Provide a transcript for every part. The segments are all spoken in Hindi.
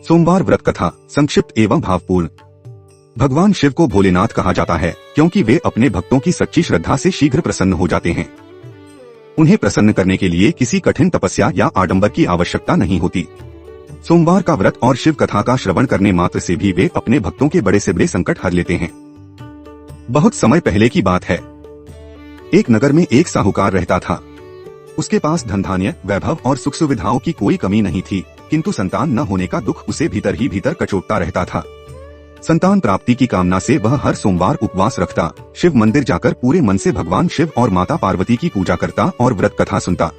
सोमवार व्रत कथा संक्षिप्त एवं भावपूर्ण। भगवान शिव को भोलेनाथ कहा जाता है क्योंकि वे अपने भक्तों की सच्ची श्रद्धा से शीघ्र प्रसन्न हो जाते हैं। उन्हें प्रसन्न करने के लिए किसी कठिन तपस्या या आडंबर की आवश्यकता नहीं होती। सोमवार का व्रत और शिव कथा का श्रवण करने मात्र से भी वे अपने भक्तों के बड़े से बड़े संकट हर लेते हैं। बहुत समय पहले की बात है। एक नगर में एक साहूकार रहता था। उसके पास धन धान्य, वैभव और सुख सुविधाओं की कोई कमी नहीं थी, किंतु संतान न होने का दुख उसे भीतर ही भीतर कचोटता रहता था। संतान प्राप्ति की कामना से वह हर सोमवार उपवास रखता, शिव मंदिर जाकर पूरे मन से भगवान शिव और माता पार्वती की पूजा करता और व्रत कथा सुनता।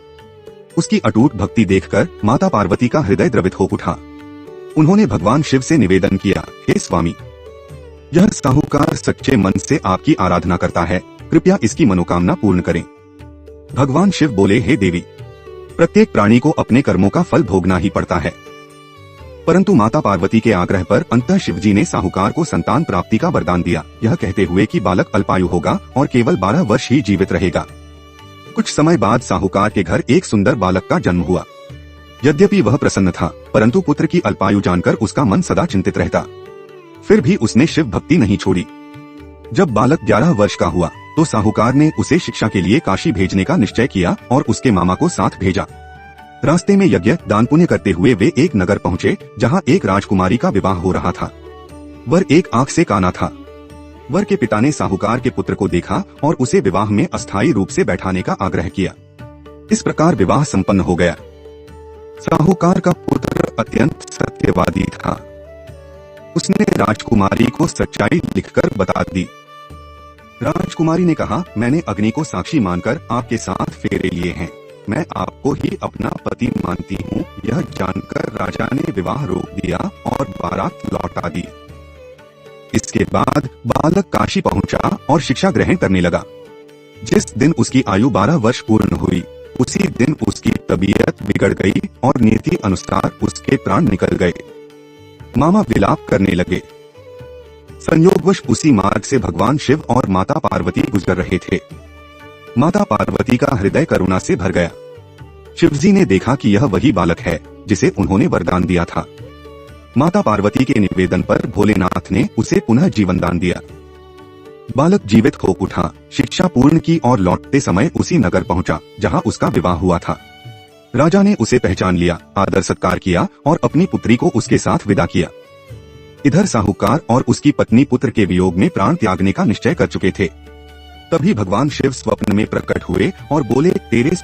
उसकी अटूट भक्ति देखकर माता पार्वती का हृदय द्रवित हो उठा। उन्होंने भगवान शिव से निवेदन किया, हे स्वामी, यह साहूकार सच्चे मन से आपकी आराधना करता है, कृपया इसकी मनोकामना पूर्ण करें। भगवान शिव बोले, हे देवी, प्रत्येक प्राणी को अपने कर्मों का फल भोगना ही पड़ता है। परंतु माता पार्वती के आग्रह पर अंततः शिवजी ने साहूकार को संतान प्राप्ति का वरदान दिया, यह कहते हुए कि बालक अल्पायु होगा और केवल 12 वर्ष ही जीवित रहेगा। कुछ समय बाद साहूकार के घर एक सुंदर बालक का जन्म हुआ। यद्यपि वह प्रसन्न था, परंतु पुत्र की अल्पायु जानकर उसका मन सदा चिंतित रहता। फिर भी उसने शिव भक्ति नहीं छोड़ी। जब बालक 11 वर्ष का हुआ तो साहूकार ने उसे शिक्षा के लिए काशी भेजने का निश्चय किया और उसके मामा को साथ भेजा। रास्ते में यज्ञ दान पुण्य करते हुए वे एक नगर पहुँचे जहाँ एक राजकुमारी का विवाह हो रहा था। वर एक आंख से काना था। वर के पिता ने साहूकार के पुत्र को देखा और उसे विवाह में अस्थायी रूप से बैठाने का आग्रह किया। इस प्रकार विवाह संपन्न हो गया। साहूकार का पुत्र अत्यंत सत्यवादी था। उसने राजकुमारी को सच्चाई लिखकर बता दी। राजकुमारी ने कहा, मैंने अग्नि को साक्षी मानकर आपके साथ फेरे लिए हैं। मैं आपको ही अपना पति मानती हूँ। यह जानकर राजा ने विवाह रोक दिया और बारात लौटा दी। इसके बाद बालक काशी पहुंचा और शिक्षा ग्रहण करने लगा। जिस दिन उसकी आयु 12 वर्ष पूर्ण हुई, उसी दिन उसकी तबीयत बिगड़ गई और नीति अनुसार उसके प्राण निकल गए। मामा विलाप करने लगे। संयोगवश उसी मार्ग से भगवान शिव और माता पार्वती गुजर रहे थे। माता पार्वती का हृदय करुणा से भर गया। शिवजी ने देखा कि यह वही बालक है जिसे उन्होंने वरदान दिया था। माता पार्वती के निवेदन पर भोलेनाथ ने उसे पुनः जीवन दान दिया। बालक जीवित हो उठा, शिक्षा पूर्ण की और लौटते समय उसी नगर पहुंचा जहां उसका विवाह हुआ था। राजा ने उसे पहचान लिया, आदर सत्कार किया और अपनी पुत्री को उसके साथ विदा किया। इधर साहूकार और उसकी पत्नी पुत्र के वियोग में प्राण त्यागने का निश्चय कर चुके थे। तभी भगवान शिव स्वप्न में प्रकट हुए और बोले, तेरे